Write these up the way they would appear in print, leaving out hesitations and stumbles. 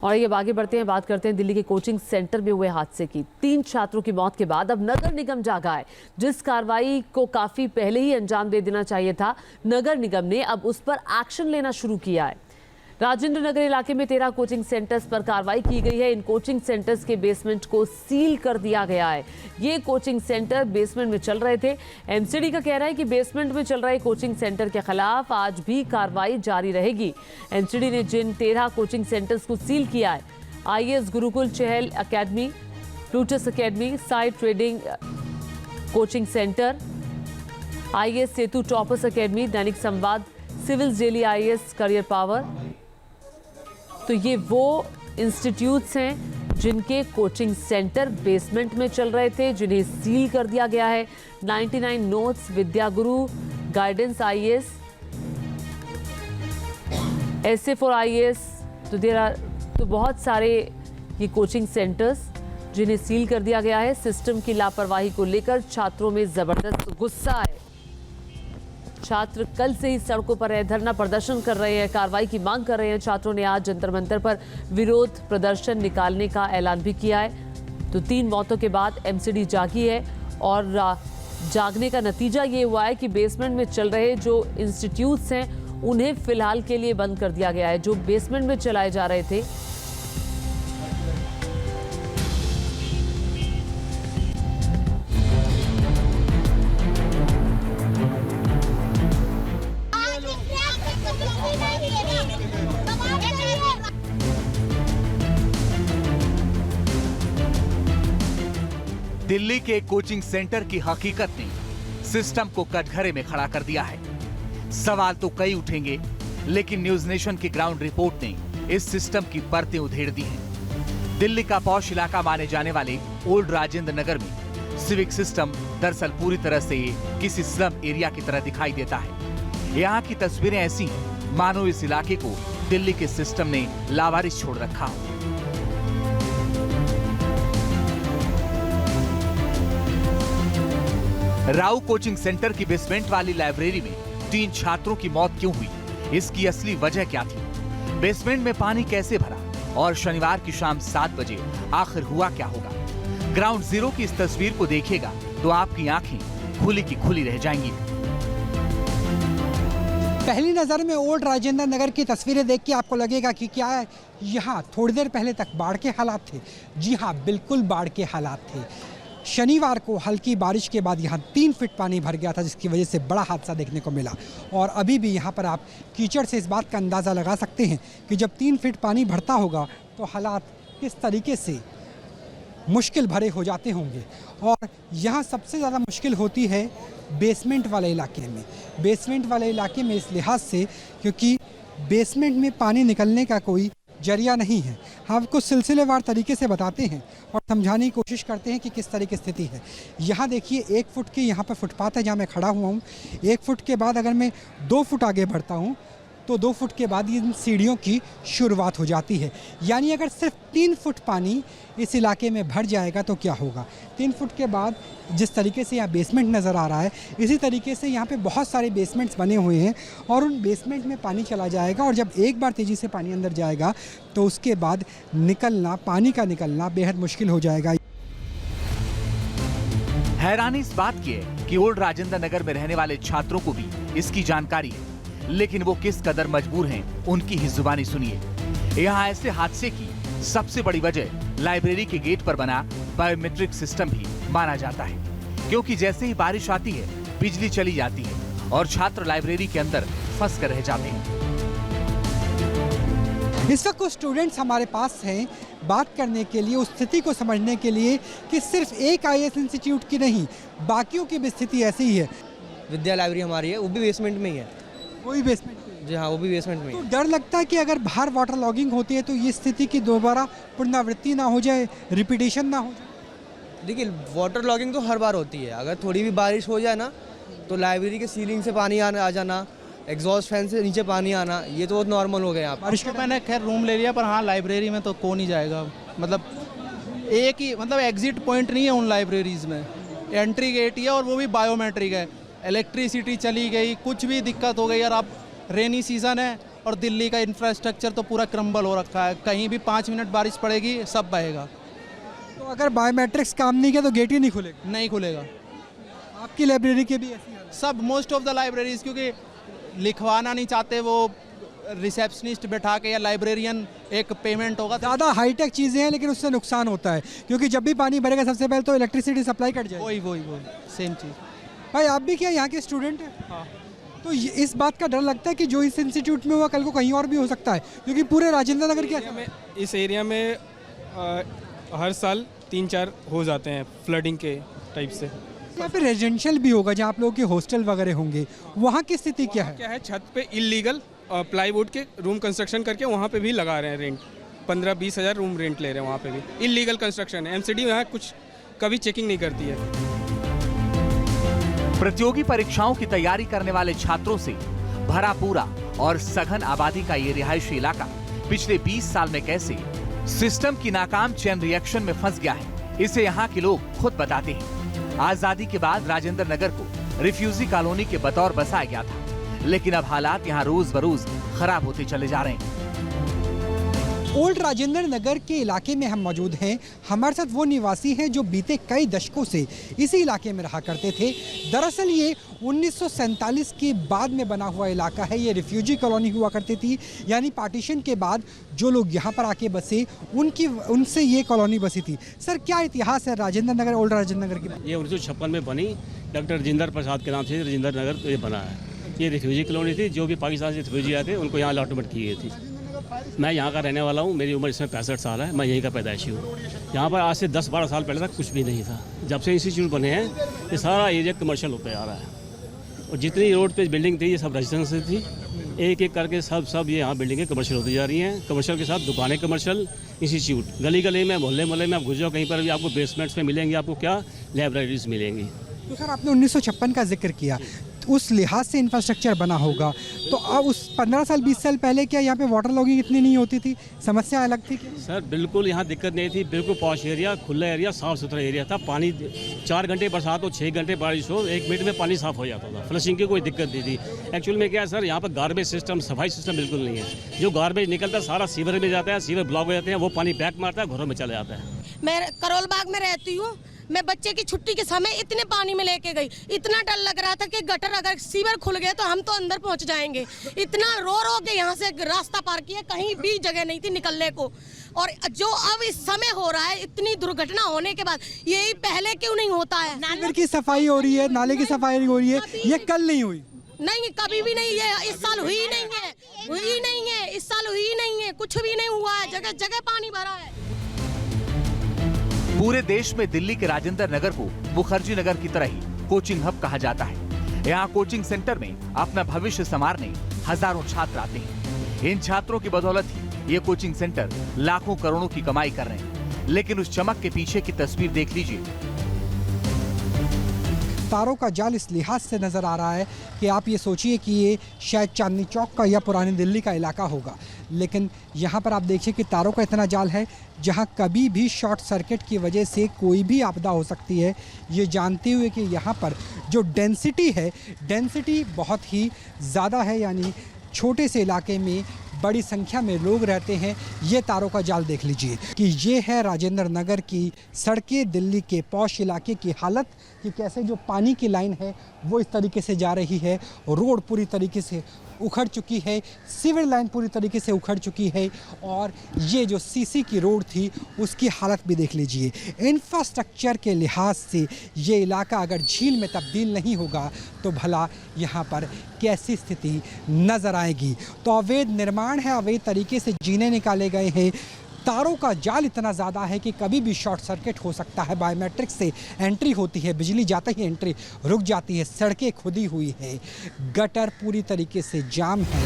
और ये आगे बढ़ते हैं, बात करते हैं दिल्ली के कोचिंग सेंटर में हुए हादसे की। 3 छात्रों की मौत के बाद अब नगर निगम जागा है। जिस कार्रवाई को काफी पहले ही अंजाम दे देना चाहिए था, नगर निगम ने अब उस पर एक्शन लेना शुरू किया है। राजेंद्र नगर इलाके में 13 कोचिंग सेंटर्स पर कार्रवाई की गई है। इन कोचिंग सेंटर्स के बेसमेंट को सील कर दिया गया है। ये कोचिंग सेंटर बेसमेंट में चल रहे थे। एमसीडी का कहना है कि बेसमेंट में चल रहे कोचिंग सेंटर के खिलाफ आज भी कार्रवाई जारी रहेगी। एमसीडी ने जिन 13 कोचिंग सेंटर्स को सील किया है, IAS Gurukul Chahal academy, Plutus academy, side trading coaching centre, IAS Setu toppers academy, Dainik Samvad, civils daily IAS, career power. तो ये वो इंस्टीट्यूट्स हैं जिनके कोचिंग सेंटर बेसमेंट में चल रहे थे, जिन्हें सील कर दिया गया है। 99 notes, Vidya Guru, guidance IAS, SA for IAS, तो बहुत सारे ये कोचिंग सेंटर्स जिन्हें सील कर दिया गया है। सिस्टम की लापरवाही को लेकर छात्रों में जबरदस्त गुस्सा है। छात्र कल से ही सड़कों पर धरना प्रदर्शन कर रहे हैं, कार्रवाई की मांग कर रहे हैं। छात्रों ने आज जंतर मंतर पर विरोध प्रदर्शन निकालने का ऐलान भी किया है। तो 3 मौतों के बाद एमसीडी जागी है और जागने का नतीजा ये हुआ है कि बेसमेंट में चल रहे जो इंस्टीट्यूट्स हैं उन्हें फिलहाल के लिए बंद कर दिया गया है। जो बेसमेंट में चलाए जा रहे थे, दिल्ली के कोचिंग सेंटर की हकीकत ने सिस्टम को कटघरे में खड़ा कर दिया है। सवाल तो कई उठेंगे, लेकिन न्यूज नेशन की ग्राउंड रिपोर्ट ने इस सिस्टम की परतें उधेड़ दी हैं। दिल्ली का पॉश इलाका माने जाने वाले ओल्ड राजेंद्र नगर में सिविक सिस्टम दरअसल पूरी तरह से किसी स्लम एरिया की तरह दिखाई देता है। यहाँ की तस्वीरें ऐसी हैं मानो इस इलाके को दिल्ली के सिस्टम ने लावारिस छोड़ रखा हो। राउ कोचिंग सेंटर की बेसमेंट वाली लाइब्रेरी में 3 छात्रों की मौत क्यों हुई, इसकी असली वजह क्या थी, बेसमेंट में पानी कैसे भरा और शनिवार की शाम 7 बजे आखिर हुआ क्या होगा। ग्राउंड जीरो की इस तस्वीर को देखिएगा तो आपकी आंखें खुली की खुली रह जाएंगी। पहली नज़र में ओल्ड राजेंद्र नगर की तस्वीरें देख के आपको लगेगा कि क्या है, यहाँ थोड़ी देर पहले तक बाढ़ के हालात थे। जी हाँ, बिल्कुल बाढ़ के हालात थे। शनिवार को हल्की बारिश के बाद यहाँ 3 फीट पानी भर गया था, जिसकी वजह से बड़ा हादसा देखने को मिला। और अभी भी यहाँ पर आप कीचड़ से इस बात का अंदाज़ा लगा सकते हैं कि जब 3 फीट पानी भरता होगा तो हालात किस तरीके से मुश्किल भरे हो जाते होंगे। और यहाँ सबसे ज़्यादा मुश्किल होती है बेसमेंट वाले इलाके में। बेसमेंट वाले इलाके में इस लिहाज से क्योंकि बेसमेंट में पानी निकलने का कोई जरिया नहीं है। हम आपको सिलसिलेवार तरीके से बताते हैं और समझाने की कोशिश करते हैं कि किस तरह की स्थिति है। यहाँ देखिए 1 फुट की यहाँ पर फुटपाथ है जहाँ मैं खड़ा हुआ हूँ। 1 फुट के बाद अगर मैं 2 फुट आगे बढ़ता हूँ तो 2 फुट के बाद इन सीढ़ियों की शुरुआत हो जाती है। यानी अगर सिर्फ 3 फुट पानी इस इलाके में भर जाएगा तो क्या होगा। 3 फुट के बाद जिस तरीके से यहाँ बेसमेंट नज़र आ रहा है, इसी तरीके से यहाँ पे बहुत सारे बेसमेंट्स बने हुए हैं और उन बेसमेंट में पानी चला जाएगा। और जब एक बार तेज़ी से पानी अंदर जाएगा तो उसके बाद निकलना, पानी का निकलना बेहद मुश्किल हो जाएगा। हैरानी इस बात की है कि ओल्ड राजेंद्र नगर में रहने वाले छात्रों को भी इसकी जानकारी है, लेकिन वो किस कदर मजबूर हैं उनकी ही जुबानी सुनिए। यहाँ ऐसे हादसे की सबसे बड़ी वजह लाइब्रेरी के गेट पर बना बायोमेट्रिक सिस्टम भी माना जाता है, क्योंकि जैसे ही बारिश आती है बिजली चली जाती है और छात्र लाइब्रेरी के अंदर फंस कर रह जाते हैं। इस वक्त कुछ स्टूडेंट्स हमारे पास हैं बात करने के लिए, उस स्थिति को समझने के लिए कि सिर्फ एक आईएएस इंस्टीट्यूट की नहीं, बाकियों की भी स्थिति ऐसी ही है। विद्या लाइब्रेरी हमारी है, वो भी बेसमेंट में ही है। वही बेसमेंट में? जी हाँ, वो भी बेसमेंट में। तो डर लगता है कि अगर बाहर वाटर लॉगिंग होती है तो ये स्थिति की दोबारा पुनरावृत्ति ना हो जाए, रिपीटेशन ना हो जाए। देखिए, वाटर लॉगिंग तो हर बार होती है। अगर थोड़ी भी बारिश हो जाए ना तो लाइब्रेरी के सीलिंग से पानी आ जाना, एग्जॉस्ट फैन से नीचे पानी आना, ये तो बहुत नॉर्मल हो गया। बारिश के मैंने खैर रूम ले लिया, पर हाँ लाइब्रेरी में तो कौन ही जाएगा। मतलब एक ही एग्जिट पॉइंट नहीं है उन लाइब्रेरीज में, एंट्री गेट ही है और वो भी बायोमेट्रिक है। इलेक्ट्रिसिटी चली गई, कुछ भी दिक्कत हो गई यार। आप रेनी सीजन है, और दिल्ली का इंफ्रास्ट्रक्चर तो पूरा क्रम्बल हो रखा है, कहीं भी 5 मिनट बारिश पड़ेगी सब बहेगा। तो अगर बायोमेट्रिक्स काम नहीं किया तो गेट ही नहीं खुलेगा? नहीं खुलेगा। आपकी लाइब्रेरी के भी ऐसी हालत है? सब मोस्ट ऑफ द लाइब्रेरीज, क्योंकि लिखवाना नहीं चाहते वो रिसेप्शनिस्ट बैठा के, या लाइब्रेरियन एक पेमेंट होगा। ज़्यादा हाईटेक चीज़ें हैं लेकिन उससे नुकसान होता है, क्योंकि जब भी पानी भरेगा सबसे पहले तो इलेक्ट्रिसिटी सप्लाई कट जाएगी। वही सेम चीज़। भाई आप भी क्या यहाँ के स्टूडेंट हैं? हाँ। तो इस बात का डर लगता है कि जो इस इंस्टीट्यूट में हुआ कल को कहीं और भी हो सकता है, क्योंकि पूरे राजेंद्र नगर के इस एरिया में हर साल 3-4 हो जाते हैं फ्लडिंग के टाइप से। यहाँ पे रेजिडेंशियल भी होगा जहाँ आप लोगों के हॉस्टल वगैरह होंगे, वहाँ की स्थिति क्या है? क्या है, छत पे इलीगल प्लाईवुड के रूम कंस्ट्रक्शन करके वहाँ पे भी लगा रहे हैं रेंट, 15-20 हज़ार रूम रेंट ले रहे हैं वहाँ पे भी। इलीगल कंस्ट्रक्शन है, एमसीडी यहाँ कुछ कभी चेकिंग नहीं करती है। प्रतियोगी परीक्षाओं की तैयारी करने वाले छात्रों से भरा पूरा और सघन आबादी का ये रिहायशी इलाका पिछले 20 साल में कैसे सिस्टम की नाकाम चेन रिएक्शन में फंस गया है, इसे यहाँ के लोग खुद बताते हैं। आजादी के बाद राजेंद्र नगर को रिफ्यूजी कॉलोनी के बतौर बसाया गया था, लेकिन अब हालात यहाँ रोज बरोज खराब होते चले जा रहे हैं। ओल्ड राजेंद्र नगर के इलाके में हम मौजूद हैं। हमारे साथ वो निवासी हैं जो बीते कई दशकों से इसी इलाके में रहा करते थे। दरअसल ये 1947 के बाद में बना हुआ इलाका है। ये रिफ्यूजी कॉलोनी हुआ करती थी, यानी पार्टीशन के बाद जो लोग यहाँ पर आके बसे उनसे ये कॉलोनी बसी थी। सर, क्या इतिहास है राजेंद्र नगर, ओल्ड राजेंद्र नगर की? ये 1956 में बनी, डॉक्टर राजेंद्र प्रसाद के नाम से राजेंद्र नगर ये बना है। ये रिफ्यूजी कॉलोनी थी, जो भी पाकिस्तान से रिफ्यूजी आए थे उनको यहाँ अलॉटमेंट की गई थी। मैं यहाँ का रहने वाला हूँ, मेरी उम्र इसमें 65 साल है, मैं यहीं का पैदाइशी हूँ। यहाँ पर आज से 10-12 साल पहले तक कुछ भी नहीं था। जब से इंस्टीट्यूट बने हैं ये सारा एरिया कमर्शियल होता जा रहा है, और जितनी रोड पे बिल्डिंग थी ये सब रेजिडेंस थी। एक एक करके सब ये यहाँ बिल्डिंगें कमर्शियल होती जा रही हैं। कमर्शियल के साथ दुकानें कमर्शियल, इंस्टीट्यूट गली गली में, मोहल्ले में आप घुस जाओ, कहीं पर भी आपको बेसमेंट्स में मिलेंगे, आपको क्या लाइब्रेरीज मिलेंगी। तो सर, आपने 1956 का जिक्र किया, उस लिहाज से इंफ्रास्ट्रक्चर बना होगा, तो अब उस 15 साल 20 साल पहले क्या यहाँ पे वाटर लॉगिंग इतनी नहीं होती थी? समस्या अलग थी क्या? सर बिल्कुल यहाँ दिक्कत नहीं थी, बिल्कुल पॉश एरिया, खुला एरिया, साफ़ सुथरा एरिया था। पानी 4 घंटे बरसात हो, 6 घंटे बारिश हो, 1 मिनट में पानी साफ़ हो जाता था। फ्लशिंग की कोई दिक्कत नहीं थी। एक्चुअल में क्या है सर, यहाँ पर गार्बेज सिस्टम, सफाई सिस्टम बिल्कुल नहीं है। जो गार्बेज निकलता है सारा सीवर में जाता है, सीवर ब्लॉक हो जाते हैं, वो पानी बैक मारता है, घरों में चला जाता है। मैं करोल बाग में रहती हूँ। मैं बच्चे की छुट्टी के समय इतने पानी में लेके गई, इतना डर लग रहा था कि गटर अगर सीवर खुल गए तो हम तो अंदर पहुंच जाएंगे। इतना रो के यहाँ से रास्ता पार किया, कहीं भी जगह नहीं थी निकलने को। और जो अब इस समय हो रहा है, इतनी दुर्घटना होने के बाद, यही पहले क्यों नहीं होता है? नाले की सफाई हो रही है, नाले की सफाई हो रही है, ये कल नहीं हुई? नहीं, कभी भी नहीं है। इस साल हुई नहीं है, इस साल हुई नहीं है, कुछ भी नहीं हुआ है। जगह जगह पानी भरा है। पूरे देश में दिल्ली के राजेंद्र नगर को मुखर्जी नगर की तरह ही कोचिंग हब कहा जाता है। यहाँ कोचिंग सेंटर में अपना भविष्य संवारने हजारों छात्र आते हैं। इन छात्रों की बदौलत ही ये कोचिंग सेंटर लाखों करोड़ों की कमाई कर रहे हैं। लेकिन उस चमक के पीछे की तस्वीर देख लीजिए। तारों का जाल इस लिहाज से नज़र आ रहा है कि आप ये सोचिए कि ये शायद चांदनी चौक का या पुरानी दिल्ली का इलाका होगा, लेकिन यहाँ पर आप देखिए कि तारों का इतना जाल है जहाँ कभी भी शॉर्ट सर्किट की वजह से कोई भी आपदा हो सकती है। ये जानते हुए कि यहाँ पर जो डेंसिटी बहुत ही ज़्यादा है, यानी छोटे से इलाके में बड़ी संख्या में लोग रहते हैं। ये तारों का जाल देख लीजिए कि ये है राजेंद्र नगर की सड़कें, दिल्ली के पॉश इलाके की हालत कि कैसे जो पानी की लाइन है वो इस तरीके से जा रही है। रोड पूरी तरीके से उखड़ चुकी है, सीवर लाइन पूरी तरीके से उखड़ चुकी है, और ये जो सीसी की रोड थी उसकी हालत भी देख लीजिए। इंफ्रास्ट्रक्चर के लिहाज से ये इलाका अगर झील में तब्दील नहीं होगा तो भला यहाँ पर कैसी स्थिति नज़र आएगी। तो अवैध निर्माण है, अवैध तरीके से जीने निकाले गए हैं। तारों का जाल इतना ज़्यादा है कि कभी भी शॉर्ट सर्किट हो सकता है। बायोमेट्रिक से एंट्री होती है, बिजली जाते ही एंट्री रुक जाती है। सड़कें खुदी हुई है, गटर पूरी तरीके से जाम है।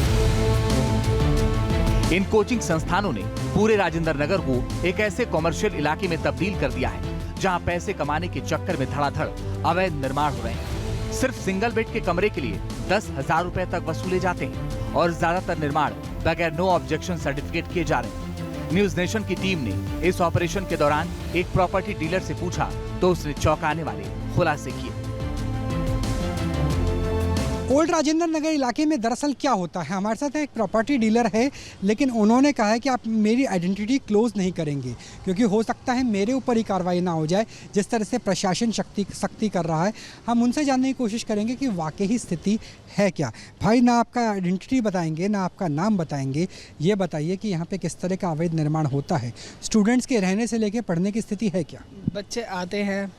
इन कोचिंग संस्थानों ने पूरे राजेंद्र नगर को एक ऐसे कॉमर्शियल इलाके में तब्दील कर दिया है जहां पैसे कमाने के चक्कर में धड़ाधड़ अवैध निर्माण हो रहे हैं। सिर्फ सिंगल बेड के कमरे के लिए 10,000 रुपए तक वसूले जाते हैं और ज्यादातर निर्माण बगैर नो ऑब्जेक्शन सर्टिफिकेट किए जा रहे हैं। न्यूज नेशन की टीम ने इस ऑपरेशन के दौरान एक प्रॉपर्टी डीलर से पूछा तो उसने चौंकाने वाले खुलासे किए। ओल्ड राजेंद्र नगर इलाके में दरअसल क्या होता है, हमारे साथ एक प्रॉपर्टी डीलर है, लेकिन उन्होंने कहा है कि आप मेरी आइडेंटिटी क्लोज नहीं करेंगे क्योंकि हो सकता है मेरे ऊपर ही कार्रवाई ना हो जाए, जिस तरह से प्रशासन सख्ती कर रहा है। हम उनसे जानने की कोशिश करेंगे कि वाकई स्थिति है क्या। भाई, ना आपका आइडेंटिटी बताएंगे ना आपका नाम बताएंगे, ये बताइए कि यहाँ पे किस तरह का अवैध निर्माण होता है। स्टूडेंट्स के रहने से लेकर पढ़ने की स्थिति है क्या? बच्चे आते हैं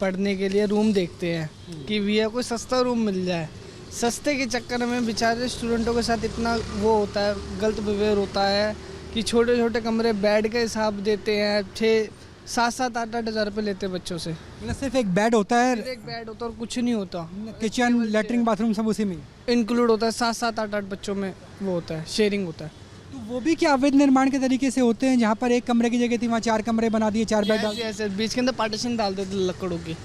पढ़ने के लिए, रूम देखते हैं कि भैया कोई सस्ता रूम मिल जाए। सस्ते के चक्कर में बेचारे स्टूडेंटों के साथ इतना वो होता है, गलत व्यवहार होता है कि छोटे छोटे कमरे बेड के हिसाब देते हैं, 6-7-8 हज़ार रुपये लेते हैं बच्चों से। मतलब सिर्फ एक बेड होता है? एक बेड होता है और कुछ नहीं होता। किचन, लेटरिन, बाथरूम सब उसी में इंक्लूड होता है। 7-8 बच्चों में वो होता है, शेयरिंग होता है। तो वो भी क्या अवैध निर्माण के तरीके से होते हैं, जहाँ पर एक कमरे की जगह थी वहाँ 4 कमरे बना दिए, 4 बेड डाल दिए? ऐसे बीच के अंदर पार्टीशन डाल देते लकड़ों की,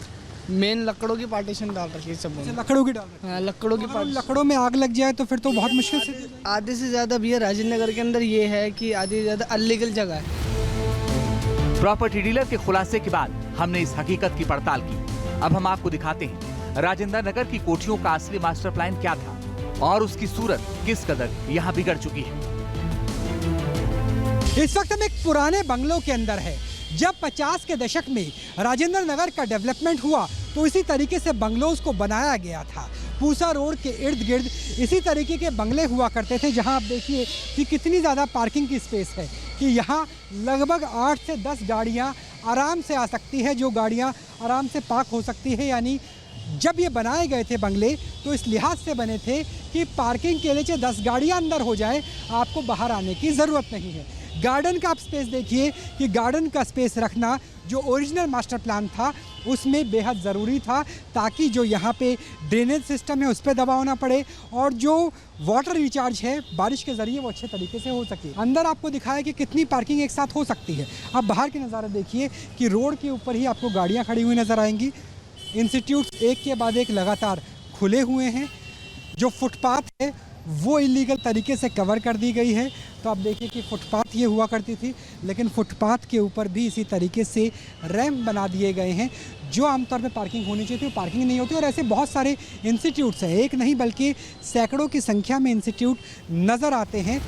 मेन लकड़ों की पार्टीशन डाल रखी है सब। लकड़ों की डाल रखी है। हाँ, लकड़ों की अगर लकड़ों में आग लग जाए तो फिर तो बहुत मुश्किल से। आधे से ज़्यादा भैया राजेंद्र नगर के अंदर ये है कि आधे से ज़्यादा अनलीगल जगह है। प्रॉपर्टी डीलर के खुलासे के बाद हमने इस हकीकत की पड़ताल की। अब हम आपको दिखाते हैं राजेंद्र नगर की कोठियों का असली मास्टर प्लान क्या था और उसकी सूरत किस कदर यहाँ बिगड़ चुकी है। इस वक्त हम एक पुराने बंगलों के अंदर है। जब 50 के दशक में राजेंद्र नगर का डेवलपमेंट हुआ तो इसी तरीके से बंगलोज को बनाया गया था। पूसा रोड के इर्द गिर्द इसी तरीके के बंगले हुआ करते थे, जहां आप देखिए कि कितनी ज़्यादा पार्किंग की स्पेस है कि यहाँ लगभग 8 से 10 गाड़ियाँ आराम से आ सकती है, जो गाड़ियाँ आराम से पार्क हो सकती है। यानी जब ये बनाए गए थे बंगले तो इस लिहाज से बने थे कि पार्किंग के लिए 10 गाड़ियाँ अंदर हो जाए, आपको बाहर आने की ज़रूरत नहीं है। गार्डन का आप स्पेस देखिए कि गार्डन का स्पेस रखना जो ओरिजिनल मास्टर प्लान था उसमें बेहद ज़रूरी था, ताकि जो यहाँ पे ड्रेनेज सिस्टम है उस पर दबाव ना पड़े और जो वाटर रिचार्ज है बारिश के ज़रिए वो अच्छे तरीके से हो सके। अंदर आपको दिखाया कि कितनी पार्किंग एक साथ हो सकती है। आप बाहर के नज़ारा देखिए कि रोड के ऊपर ही आपको गाड़ियाँ खड़ी हुई नज़र आएंगी। इंस्टीट्यूट्स एक के बाद एक लगातार खुले हुए हैं। जो फुटपाथ है वो इलीगल तरीके से कवर कर दी गई है। तो आप देखिए कि फुटपाथ ये हुआ करती थी, लेकिन फुटपाथ के ऊपर भी इसी तरीके से रैंप बना दिए गए हैं। जो आमतौर पे पार्किंग होनी चाहिए थी वो पार्किंग नहीं होती। और ऐसे बहुत सारे इंस्टीट्यूट्स हैं, एक नहीं बल्कि सैकड़ों की संख्या में इंस्टीट्यूट नज़र आते हैं।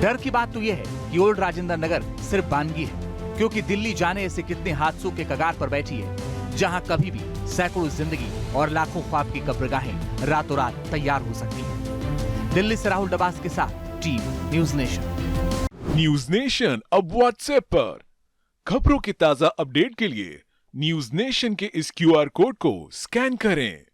डर की बात तो यह है कि ओल्ड राजेंद्र नगर सिर्फ बानगी है, क्योंकि दिल्ली जाने ऐसे कितने हादसों के कगार पर बैठी है, जहां कभी भी सैकड़ों जिंदगी और लाखों ख्वाब की कब्रगाहें रातों रात तैयार हो सकती हैं। दिल्ली से राहुल डबास के साथ team news nation. News nation अब व्हाट्सएप पर खबरों की ताजा अपडेट के लिए न्यूज नेशन के इस QR कोड को स्कैन करें।